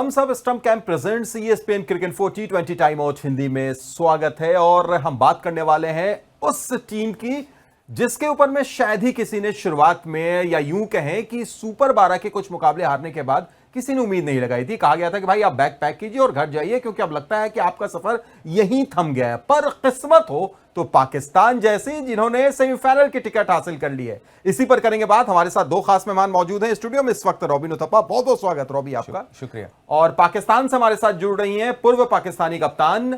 हम सब stump camp presents ESPN cricket 40-20 time out Hindi में स्वागत है। और हम बात करने वाले हैं उस टीम की जिसके ऊपर में शायद ही किसी ने शुरुआत में, या यूं कहें कि सुपर 12 के कुछ मुकाबले हारने के बाद किसी ने उम्मीद नहीं लगाई थी। कहा गया था कि भाई आप बैग पैक कीजिए और घर जाइए, क्योंकि अब लगता है कि आपका सफर यहीं थम गया है। पर किस्मत हो तो पाकिस्तान जैसी, जिन्होंने सेमीफाइनल की टिकट हासिल कर ली है। इसी पर करेंगे बात। हमारे साथ दो खास मेहमान मौजूद हैं स्टूडियो में इस वक्त। रॉबिन उथप्पा, बहुत बहुत स्वागत रॉबी आपका। शुक्रिया। और पाकिस्तान से हमारे साथ जुड़ रही हैं पूर्व पाकिस्तानी कप्तान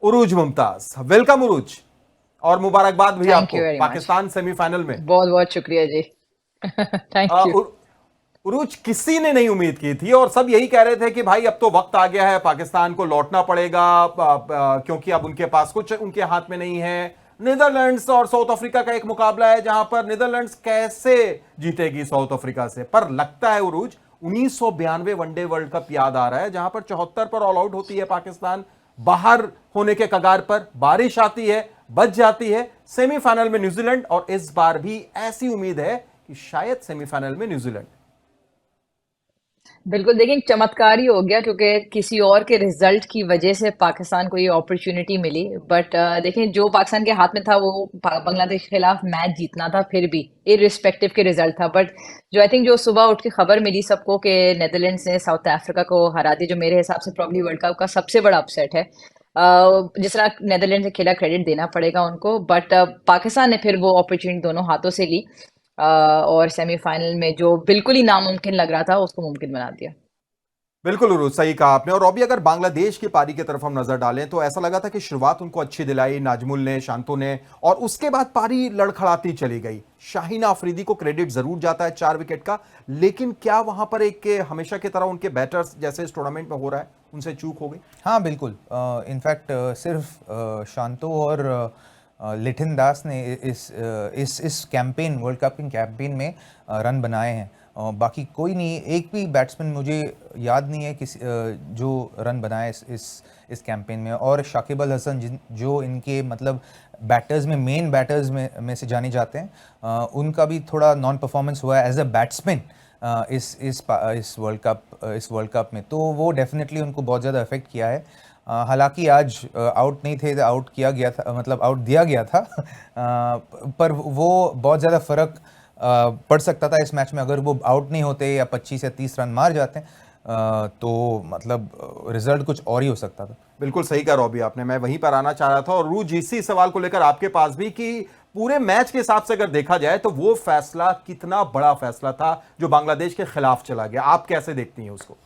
उरूज मुमताज। वेलकम उरूज, और मुबारकबाद भी आपको पाकिस्तान सेमीफाइनल में। बहुत बहुत शुक्रिया जी। Thank you. उरूज, किसी ने नहीं उम्मीद की थी और सब यही कह रहे थे कि भाई अब तो वक्त आ गया है, पाकिस्तान को लौटना पड़ेगा, क्योंकि अब उनके पास कुछ उनके हाथ में नहीं है। नीदरलैंड्स और साउथ अफ्रीका का एक मुकाबला है जहां पर नीदरलैंड्स कैसे जीतेगी साउथ अफ्रीका से। पर लगता है उरूज 1992 वनडे वर्ल्ड कप याद आ रहा है, जहां पर 74 पर ऑल आउट होती है पाकिस्तान, बाहर होने के कगार पर, बारिश आती है, बच जाती है, सेमीफाइनल में न्यूजीलैंड, और इस बार भी ऐसी उम्मीद है कि शायद सेमीफाइनल में न्यूजीलैंड। बिल्कुल, देखिए चमत्कार ही हो गया, क्योंकि किसी और के रिजल्ट की वजह से पाकिस्तान को ये अपॉर्चुनिटी मिली। बट देखें, जो पाकिस्तान के हाथ में था वो बांग्लादेश के खिलाफ मैच जीतना था, फिर भी इररिस्पेक्टिव के रिजल्ट था। बट जो आई थिंक जो सुबह उठ के खबर मिली सबको कि नेदरलैंड्स ने साउथ अफ्रीका को हरा दिया, जो मेरे हिसाब से प्रॉब्ली वर्ल्ड कप का सबसे बड़ा अपसेट है। जिस तरह नेदरलैंड से खेला, क्रेडिट देना पड़ेगा उनको। बट पाकिस्तान ने फिर वो अपॉर्चुनिटी दोनों हाथों से ली, और सेमीफाइनल में जो बिल्कुल ही नामुमकिन लग रहा था उसको मुमकिन बना दिया। बिल्कुल उरुज, सही कहा आपने। और रॉबी, अगर बांग्लादेश की पारी की तरफ हम नजर डालें तो ऐसा लगा था कि शुरुआत उनको अच्छी दिलाई नाजमुल ने, शांतो ने, और उसके बाद पारी लड़खड़ाती चली गई। शाहीन अफरीदी को क्रेडिट जरूर जाता है 4 विकेट का, लेकिन क्या वहां पर एक हमेशा की तरह उनके बैटर्स, जैसे इस टूर्नामेंट में हो रहा है, उनसे चूक हो गई? हाँ बिल्कुल। इनफैक्ट सिर्फ शांतो और लिटिन दास ने इस कैंपेन, वर्ल्ड कप के कैंपेन में रन बनाए हैं। बाकी कोई नहीं, एक भी बैट्समैन मुझे याद नहीं है किसी जो रन बनाए इस कैंपेन में। और शाकिब अल हसन, जो इनके मतलब बैटर्स में, मेन बैटर्स में से जाने जाते हैं, उनका भी थोड़ा नॉन परफॉर्मेंस हुआ है एज अ बैट्समैन इस वर्ल्ड कप में। तो वो डेफिनेटली उनको बहुत ज़्यादा अफेक्ट किया है। हालांकि आज आउट नहीं थे, आउट किया गया था, मतलब आउट दिया गया था। पर वो बहुत ज़्यादा फ़र्क पड़ सकता था इस मैच में। अगर वो आउट नहीं होते या 25 या 30 रन मार जाते तो मतलब रिजल्ट कुछ और ही हो सकता था। बिल्कुल सही कहा रॉबी आपने, मैं वहीं पर आना चाह रहा था। और रूज, इसी सवाल को लेकर आपके पास भी, कि पूरे मैच के हिसाब से अगर देखा जाए तो वो फैसला कितना बड़ा फैसला था जो बांग्लादेश के खिलाफ चला गया। आप कैसे देखती हैं उसको?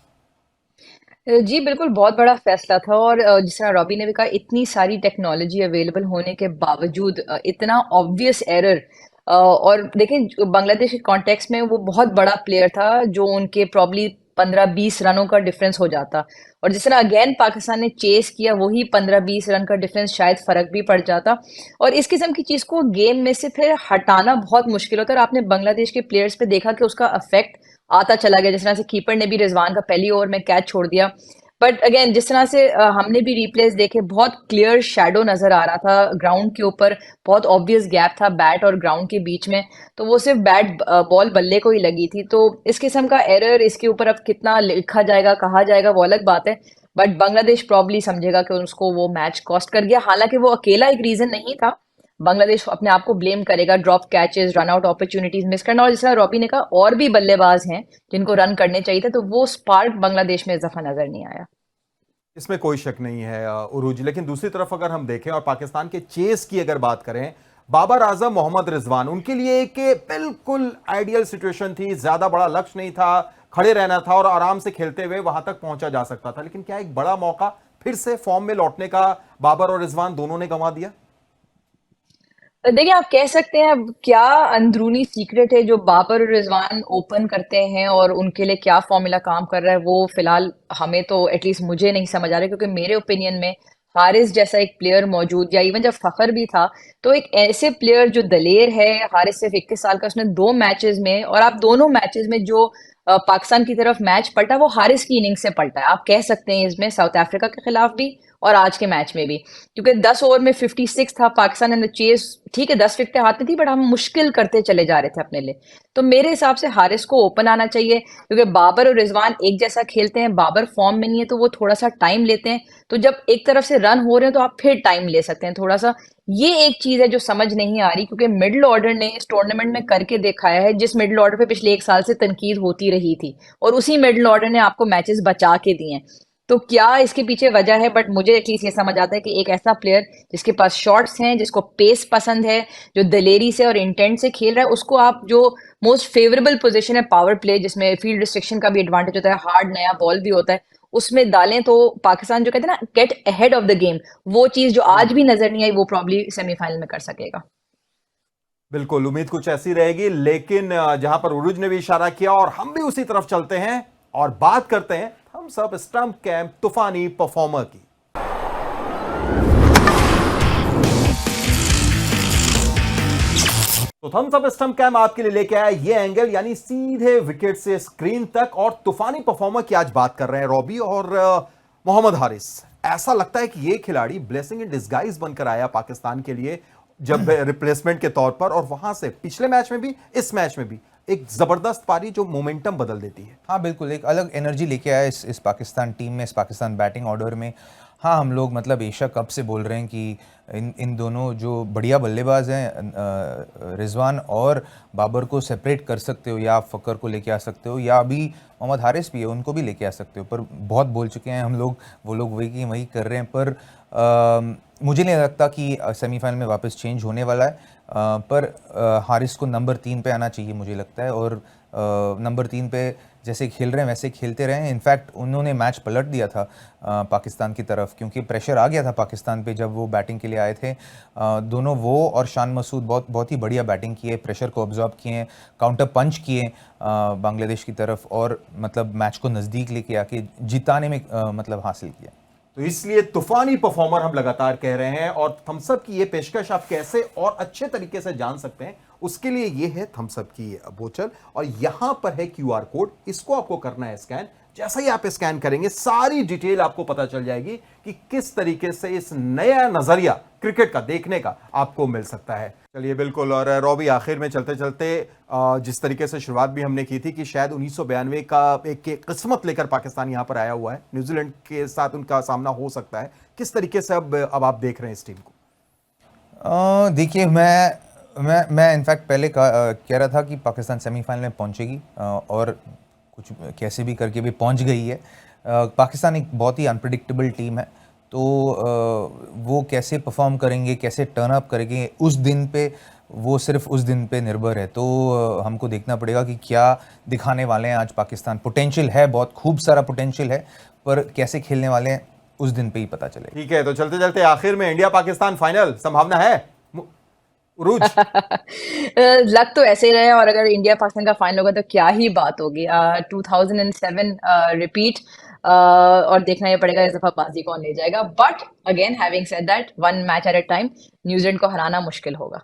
जी बिल्कुल, बहुत बड़ा फैसला था। और जिस तरह रॉबी ने भी कहा, इतनी सारी टेक्नोलॉजी अवेलेबल होने के बावजूद इतना ऑब्वियस एरर। और देखें, बांग्लादेश के कॉन्टेक्स्ट में वो बहुत बड़ा प्लेयर था, जो उनके प्रॉब्ली 15-20 रनों का डिफरेंस हो जाता। और जिस तरह अगेन पाकिस्तान ने चेस किया, वही 15-20 रन का डिफरेंस, शायद फर्क भी पड़ जाता। और इस किस्म की चीज को गेम में से फिर हटाना बहुत मुश्किल होता है। और आपने बांग्लादेश के प्लेयर्स पे देखा कि उसका इफेक्ट आता चला गया। जिस तरह से कीपर ने भी रिजवान का पहली ओवर में कैच छोड़ दिया। बट अगेन जिस तरह से हमने भी रिप्लेस देखे, बहुत क्लियर शैडो नजर आ रहा था ग्राउंड के ऊपर, बहुत ऑब्वियस गैप था बैट और ग्राउंड के बीच में। तो वो सिर्फ बैट बॉल बल्ले को ही लगी थी। तो इस किस्म का एरर, इसके ऊपर अब कितना लिखा जाएगा, कहा जाएगा, वो अलग बात है। बट बांग्लादेश प्रॉब्ली समझेगा कि उसको वो मैच कॉस्ट कर गया। हालांकि वो अकेला एक रीजन नहीं था। बांग्लादेश अपने आप को ब्लेम करेगा, drop catches, run out opportunities miss करना। और जिस तरह रॉबी ने कहा, और भी बल्लेबाज हैं जिनको रन करने चाहिए थे, तो वो स्पार्क बांग्लादेश में इस दफा नजर नहीं आया। इसमें कोई शक नहीं है उरूज। लेकिन दूसरी तरफ अगर हम देखें और पाकिस्तान के चेस की अगर बात करें, बाबर आजम, मोहम्मद रिजवान, उनके लिए एक बिल्कुल आइडियल सिचुएशन थी। ज्यादा बड़ा लक्ष्य नहीं था, खड़े रहना था और आराम से खेलते हुए वहां तक पहुंचा जा सकता था। लेकिन क्या एक बड़ा मौका फिर से फॉर्म में लौटने का बाबर और रिजवान दोनों ने गंवा दिया? देखिए, आप कह सकते हैं अब क्या अंदरूनी सीक्रेट है जो बाबर और रिजवान ओपन करते हैं, और उनके लिए क्या फॉर्मूला काम कर रहा है, वो फिलहाल हमें तो एटलीस्ट मुझे नहीं समझ आ रहा है। क्योंकि मेरे ओपिनियन में हारिस जैसा एक प्लेयर मौजूद, या इवन जब फखर भी था, तो एक ऐसे प्लेयर जो दलेर है। हारिस सिर्फ 21 साल का, उसने 2 मैचेस में, और आप दोनों मैचेस में जो पाकिस्तान की तरफ मैच पलटा, वो हारिस की इनिंग से पलटा है। आप कह सकते हैं इसमें साउथ अफ्रीका के खिलाफ भी और आज के मैच में भी, क्योंकि 10 ओवर में 56 था पाकिस्तान एंड द चेस। ठीक है 10 विकेटें हाथ में थी, बट हम मुश्किल करते चले जा रहे थे अपने लिए। तो मेरे हिसाब से हारिस को ओपन आना चाहिए, क्योंकि बाबर और रिजवान एक जैसा खेलते हैं। बाबर फॉर्म में नहीं है तो वो थोड़ा सा टाइम लेते हैं, तो जब एक तरफ से रन हो रहे हैं तो आप फिर टाइम ले सकते हैं थोड़ा सा। ये एक चीज है जो समझ नहीं आ रही, क्योंकि मिडिल ऑर्डर ने इस टूर्नामेंट में करके दिखाया है, जिस मिडिल ऑर्डर पे पिछले 1 साल से तनकीद होती रही थी, और उसी मिडिल ऑर्डर ने आपको मैचेस बचा के दिए हैं। तो क्या इसके पीछे वजह है? बट मुझे एटलीस्ट ये समझ आता है कि एक ऐसा प्लेयर जिसके पास शॉट्स हैं, जिसको पेस पसंद है, जो दलेरी से और इंटेंट से खेल रहा है, उसको आप जो मोस्ट फेवरेबल पोजीशन है पावर प्ले, जिसमें फील्ड रिस्ट्रिक्शन का भी एडवांटेज होता है, हार्ड नया बॉल भी होता है, उसमें डालें तो पाकिस्तान जो कहते हैं ना get ahead of the game, वो चीज जो आज भी नजर नहीं आई वो प्रॉब्ली सेमीफाइनल में कर सकेगा। बिल्कुल उम्मीद कुछ ऐसी रहेगी, लेकिन जहां पर उरूज ने भी इशारा किया और हम भी उसी तरफ चलते हैं और बात करते हैं हम सब स्टंप कैंप तूफानी परफॉर्मर की। तो थम्स अप स्टंप कैम आपके लिए लेके आया ये एंगल, यानी सीधे विकेट से स्क्रीन तक, और तूफानी परफॉर्मर की आज बात कर रहे हैं रॉबी और मोहम्मद हारिस। ऐसा लगता है कि ये खिलाड़ी ब्लेसिंग इन डिस्गाइज बनकर आया पाकिस्तान के लिए, जब रिप्लेसमेंट के तौर पर, और वहां से पिछले मैच में भी इस मैच में भी एक जबरदस्त पारी जो मोमेंटम बदल देती है। हाँ बिल्कुल, एक अलग एनर्जी लेके आया इस पाकिस्तान टीम में, इस पाकिस्तान बैटिंग ऑर्डर में। हाँ, हम लोग मतलब एशिया कप से बोल रहे हैं कि इन दोनों जो बढ़िया बल्लेबाज हैं, रिजवान और बाबर को सेपरेट कर सकते हो, या आप फ़कर को लेके आ सकते हो, या अभी मोहम्मद हारिस भी है उनको भी लेके आ सकते हो। पर बहुत बोल चुके हैं हम लोग, वो लोग वही की वही कर रहे हैं। पर मुझे नहीं लगता कि सेमीफाइनल में वापस चेंज होने वाला है। पर हारिस को नंबर 3 पे आना चाहिए मुझे लगता है, और नंबर 3 पे जैसे खेल रहे हैं वैसे खेलते रहे। इनफैक्ट उन्होंने मैच पलट दिया था पाकिस्तान की तरफ, क्योंकि प्रेशर आ गया था पाकिस्तान पे जब वो बैटिंग के लिए आए थे। दोनों, वो और शान मसूद बहुत ही बढ़िया बैटिंग किए, प्रेशर को ऑब्जॉर्व किए, काउंटर पंच किए बांग्लादेश की तरफ, और मतलब मैच को नज़दीक लेके आके जिताने में मतलब हासिल किया। तो इसलिए तूफानी परफॉर्मर हम लगातार कह रहे हैं, और थम्सअप की ये पेशकश आप कैसे और अच्छे तरीके से जान सकते हैं, उसके लिए ये है थम्सअप की बोतल, और यहां पर है QR कोड, इसको आपको करना है स्कैन। जैसा ही आप स्कैन करेंगे सारी डिटेल आपको पता चल जाएगी कि किस तरीके से इस नया नजरिया क्रिकेट का देखने का आपको मिल सकता है। चलिए बिल्कुल, और रॉबी आखिर में चलते चलते जिस तरीके से शुरुआत भी हमने की थी कि शायद 1992 का एक किस्मत लेकर पाकिस्तान यहां पर आया हुआ है, न्यूजीलैंड के साथ उनका सामना हो सकता है, किस तरीके से अब आप देख रहे हैं इस टीम को? देखिए, मैं इनफैक्ट पहले कह रहा था कि पाकिस्तान सेमीफाइनल में पहुंचेगी, और कुछ कैसे भी करके भी पहुंच गई है। पाकिस्तान एक बहुत ही अनप्रेडिक्टेबल टीम है, तो वो कैसे परफॉर्म करेंगे, कैसे टर्न अप करेंगे उस दिन पे, वो सिर्फ उस दिन पे निर्भर है। तो हमको देखना पड़ेगा कि क्या दिखाने वाले हैं आज पाकिस्तान। पोटेंशियल है, बहुत खूब सारा पोटेंशियल है, पर कैसे खेलने वाले हैं उस दिन पे ही पता चलेगा। ठीक है, तो चलते चलते आखिर में इंडिया पाकिस्तान फाइनल संभावना है उरूज? लग तो ऐसे ही रहे, और अगर इंडिया पाकिस्तान का फाइनल होगा तो क्या ही बात होगी। 2007 रिपीट, और देखना ये पड़ेगा इस दफा बाजी कौन ले जाएगा। But again having said that, one match at a time, New Zealand को हराना मुश्किल होगा।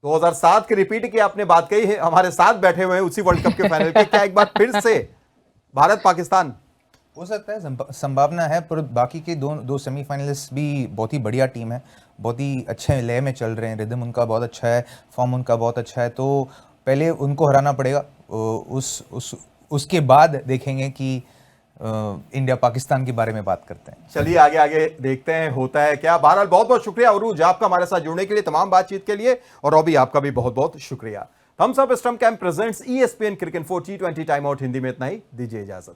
2007 के रिपीट की आपने बात कही है, हमारे साथ बैठे हुए हैं उसी वर्ल्ड कप के फाइनल के, क्या एक बार फिर से भारत पाकिस्तान हो सकता है, संभावना है। पर बाकी के दो सेमीफाइनलिस्ट भी बहुत ही बढ़िया टीम है, बहुत ही अच्छे लय में चल रहे हैं, रिदम उनका बहुत अच्छा है, फॉर्म उनका बहुत अच्छा है। तो पहले उनको हराना पड़ेगा, उसके बाद देखेंगे कि इंडिया पाकिस्तान के बारे में बात करते हैं। चलिए आगे आगे देखते हैं होता है क्या। बहरहाल बहुत बहुत शुक्रिया उरूज आपका हमारे साथ जुड़ने के लिए, तमाम बातचीत के लिए, और रॉबी आपका भी बहुत बहुत शुक्रिया। Thums Up stump camp presents ESPN cricket 4 T20 time out Hindi में इतना ही, दीजिए इजाजत।